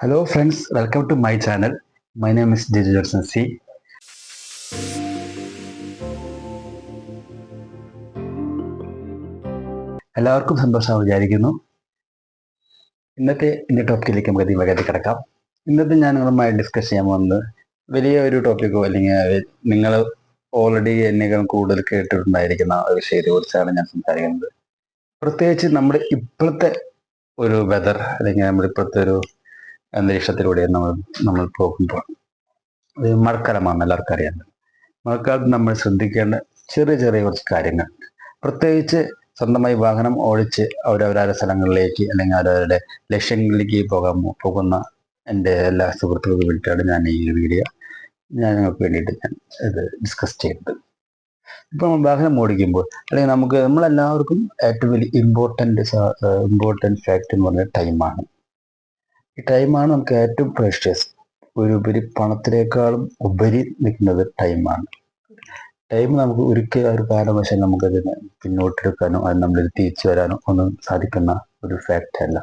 Hello friends, welcome to my channel. My name is Jeju Johnson C. എല്ലാവർക്കും സന്തോഷമാണെന്ന് വിചാരിക്കുന്നു. ഇന്നത്തെ ടോപ്പിക്കിലേക്ക് നമുക്ക് വേഗത്തിൽ കിടക്കാം. ഇന്നത്തെ ഞാൻ നിങ്ങളുമായി ഡിസ്കസ് ചെയ്യാൻ പോകുന്നത് വലിയ ഒരു ടോപ്പിക്കോ അല്ലെങ്കിൽ നിങ്ങൾ ഓൾറെഡി എന്നേക്കാൾ കൂടുതൽ കേട്ടിട്ടുണ്ടായിരിക്കുന്ന ഒരു വിഷയത്തെ കുറിച്ചാണ് ഞാൻ സംസാരിക്കുന്നത്. പ്രത്യേകിച്ച് നമ്മുടെ ഇപ്പോഴത്തെ ഒരു വെതർ അല്ലെങ്കിൽ നമ്മുടെ ഇപ്പോഴത്തെ ഒരു അന്തരീക്ഷത്തിലൂടെ നമ്മൾ പോകുമ്പോൾ മഴക്കാലമാണ് എല്ലാവർക്കും അറിയാം. മഴക്കാലത്ത് നമ്മൾ ശ്രദ്ധിക്കേണ്ട ചെറിയ ചെറിയ കുറച്ച് കാര്യങ്ങൾ, പ്രത്യേകിച്ച് സ്വന്തമായി വാഹനം ഓടിച്ച് അവരവരുടെ സ്ഥലങ്ങളിലേക്ക് അല്ലെങ്കിൽ അവരവരുടെ ലക്ഷ്യങ്ങളിലേക്ക് പോകുന്ന എൻ്റെ എല്ലാ സുഹൃത്തുക്കൾക്ക് വേണ്ടിയിട്ടാണ് ഞാൻ ഈ ഒരു വീഡിയോ നിങ്ങൾക്ക് വേണ്ടിയിട്ട് ഞാൻ ഇത് ഡിസ്കസ് ചെയ്യുന്നത്. ഇപ്പം നമ്മൾ വാഹനം ഓടിക്കുമ്പോൾ അല്ലെങ്കിൽ നമ്മളെല്ലാവർക്കും ഏറ്റവും വലിയ ഇമ്പോർട്ടൻറ്റ് ഫാക്ട് എന്ന് പറഞ്ഞാൽ ടൈമാണ്. ഈ ടൈമാണ് നമുക്ക് ഏറ്റവും പ്രഷ്യസ്. ഒരുപരി പണത്തിനേക്കാളും ഉപരി നിൽക്കുന്നത് ടൈമാണ്. ടൈം നമുക്ക് ഒരിക്കലും ഒരു കാരണവശാലും നമുക്കതിന് പിന്നോട്ടെടുക്കാനോ അത് നമ്മളിൽ തിരിച്ചു വരാനോ ഒന്നും സാധിക്കുന്ന ഒരു ഫാക്റ്റ് അല്ല.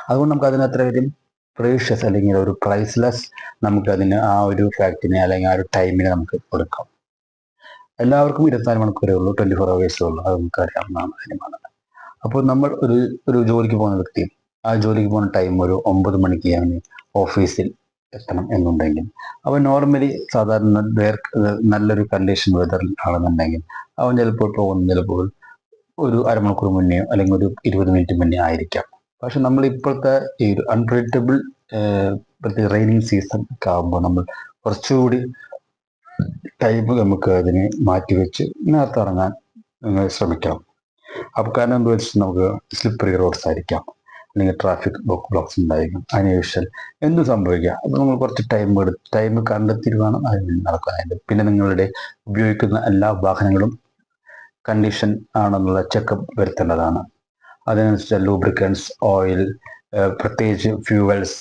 അതുകൊണ്ട് നമുക്ക് അതിന് അത്രയധികം പ്രഷ്യസ് അല്ലെങ്കിൽ ഒരു പ്രൈസ്ലെസ് നമുക്കതിന് ആ ഒരു ഫാക്റ്റിനെ അല്ലെങ്കിൽ ആ ഒരു ടൈമിനെ നമുക്ക് കൊടുക്കാം. എല്ലാവർക്കും 24 മണിക്കൂറേ ഉള്ളൂ, 24 hours ഉള്ളൂ. അത് നമുക്ക് അറിയാവുന്നതാണ് കാര്യമാണ്. അപ്പോൾ നമ്മൾ ഒരു ജോലിക്ക് പോകുന്ന വ്യക്തി, ആ ജോലിക്ക് പോകുന്ന ടൈം ഒരു 9 മണിക്ക് ഓഫീസിൽ എത്തണം എന്നുണ്ടെങ്കിൽ അവൻ നോർമലി സാധാരണ നല്ലൊരു കണ്ടീഷൻ വെതർ ആണെന്നുണ്ടെങ്കിൽ അവൻ ചിലപ്പോൾ ഒരു അരമണിക്കൂർ മുന്നെയോ അല്ലെങ്കിൽ ഒരു 20 മിനിറ്റ് മുന്നേ ആയിരിക്കാം. പക്ഷെ നമ്മൾ ഇപ്പോഴത്തെ ഈ ഒരു അൺപ്രഡിക്റ്റബിൾ റെയിനിങ് സീസൺ ഒക്കെ ആകുമ്പോൾ നമ്മൾ കുറച്ചുകൂടി ടൈം നമുക്ക് അതിനെ മാറ്റിവെച്ച് നേരത്തെ ഇറങ്ങാൻ ശ്രമിക്കണം. അപ്പോൾ കാരണം എന്താ വെച്ചാൽ നമുക്ക് സ്ലിപ്പറി റോഡ്സ് ആയിരിക്കാം, അല്ലെങ്കിൽ ട്രാഫിക് ബ്ലോക്ക്സ് ഉണ്ടായിരിക്കും, അൺയൂഷ്വൽ എന്തും സംഭവിക്കാം. അപ്പോൾ നമ്മൾ കുറച്ച് ടൈം കണ്ടെത്തി വേണം അതിന് നടക്കാനായിട്ട്. പിന്നെ നിങ്ങളുടെ ഉപയോഗിക്കുന്ന എല്ലാ വാഹനങ്ങളും കണ്ടീഷൻ ആണെന്നുള്ള ചെക്കപ്പ് വരുത്തേണ്ടതാണ്. അതിനനുസരിച്ച് ലൂബ്രിക്കൻസ്, ഓയിൽ, പ്രത്യേകിച്ച് ഫ്യൂവൽസ്,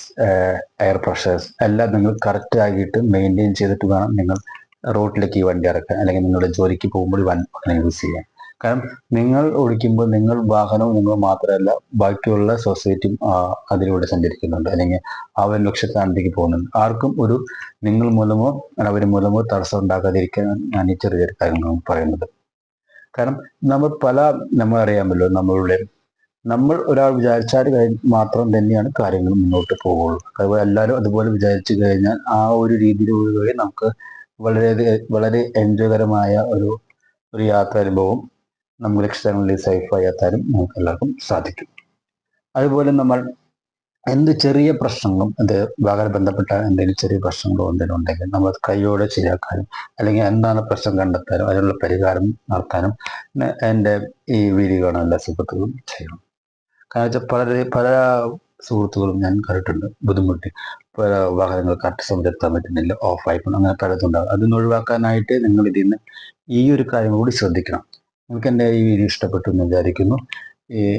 എയർ പ്രഷേഴ്സ് എല്ലാം നിങ്ങൾ കറക്റ്റ് ആക്കിയിട്ട് മെയിൻറ്റെയിൻ ചെയ്തിട്ട് വേണം നിങ്ങൾ റോഡിലേക്ക് ഈ വണ്ടി ഇറക്കാൻ, അല്ലെങ്കിൽ നിങ്ങളുടെ ജോലിക്ക് പോകുമ്പോൾ വാഹനം യൂസ് ചെയ്യാൻ. കാരണം നിങ്ങൾ ഓടിക്കുമ്പോൾ വാഹനവും നിങ്ങൾ മാത്രമല്ല ബാക്കിയുള്ള സൊസൈറ്റിയും അതിലൂടെ സഞ്ചരിക്കുന്നുണ്ട്, അല്ലെങ്കിൽ അവർ ലക്ഷ്യസ്ഥാനത്തേക്ക് പോകുന്നുണ്ട്. ആർക്കും നിങ്ങൾ മൂലമോ അവർ മൂലമോ തടസ്സം ഉണ്ടാക്കാതിരിക്കാൻ ഞാൻ ഈ ചെറിയ കാര്യങ്ങൾ പറയുന്നത്. കാരണം നമ്മൾ അറിയാമല്ലോ, നമ്മൾ ഒരാൾ വിചാരിച്ചാൽ മാത്രം തന്നെയാണ് കാര്യങ്ങൾ മുന്നോട്ട് പോകുള്ളൂ. അതുപോലെ എല്ലാവരും അതുപോലെ വിചാരിച്ചു കഴിഞ്ഞാൽ ആ ഒരു രീതിയിലൂടെ നമുക്ക് വളരെ എൻജോയ്കരമായ ഒരു യാത്രാനുഭവം നമുക്ക് ലക്ഷ്യങ്ങളിൽ സേഫായി എത്താനും നമുക്ക് എല്ലാവർക്കും സാധിക്കും. അതുപോലെ നമ്മൾ എന്ത് ചെറിയ പ്രശ്നങ്ങളും, വാഹനം ബന്ധപ്പെട്ട എന്തെങ്കിലും ചെറിയ പ്രശ്നങ്ങളോ എന്തെങ്കിലും ഉണ്ടെങ്കിൽ നമ്മൾ കൈയോടെ ശരിയാക്കാനും അല്ലെങ്കിൽ എന്താണ് പ്രശ്നം കണ്ടെത്താനും അതിനുള്ള പരിഹാരം നടത്താനും എൻ്റെ ഈ വീഡിയോ കാണാൻ എല്ലാ സുഹൃത്തുക്കളും ചെയ്യണം. കാരണം വെച്ചാൽ പല സുഹൃത്തുക്കളും ഞാൻ കണ്ടിട്ടുണ്ട് ബുദ്ധിമുട്ടി പല വാഹനങ്ങൾ കറക്റ്റ് സമയത്ത് എത്താൻ പറ്റുന്നില്ല, ഓഫായിക്കണം, അങ്ങനെ പലതും ഉണ്ടാകും. അതൊന്നും ഒഴിവാക്കാനായിട്ട് നിങ്ങൾ ഇതിൽ ഈ ഒരു കാര്യം കൂടി ശ്രദ്ധിക്കണം. നിങ്ങൾക്ക് എൻ്റെ ഈ വീഡിയോ ഇഷ്ടപ്പെട്ടു എന്ന് വിചാരിക്കുന്നു.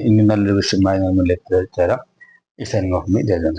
ഇനി നല്ലൊരു വിഷയമായി നമ്മൾ എത്തിച്ചേരാം. ഈ സൈനിങ് ഓഫ് മീ, ജയ.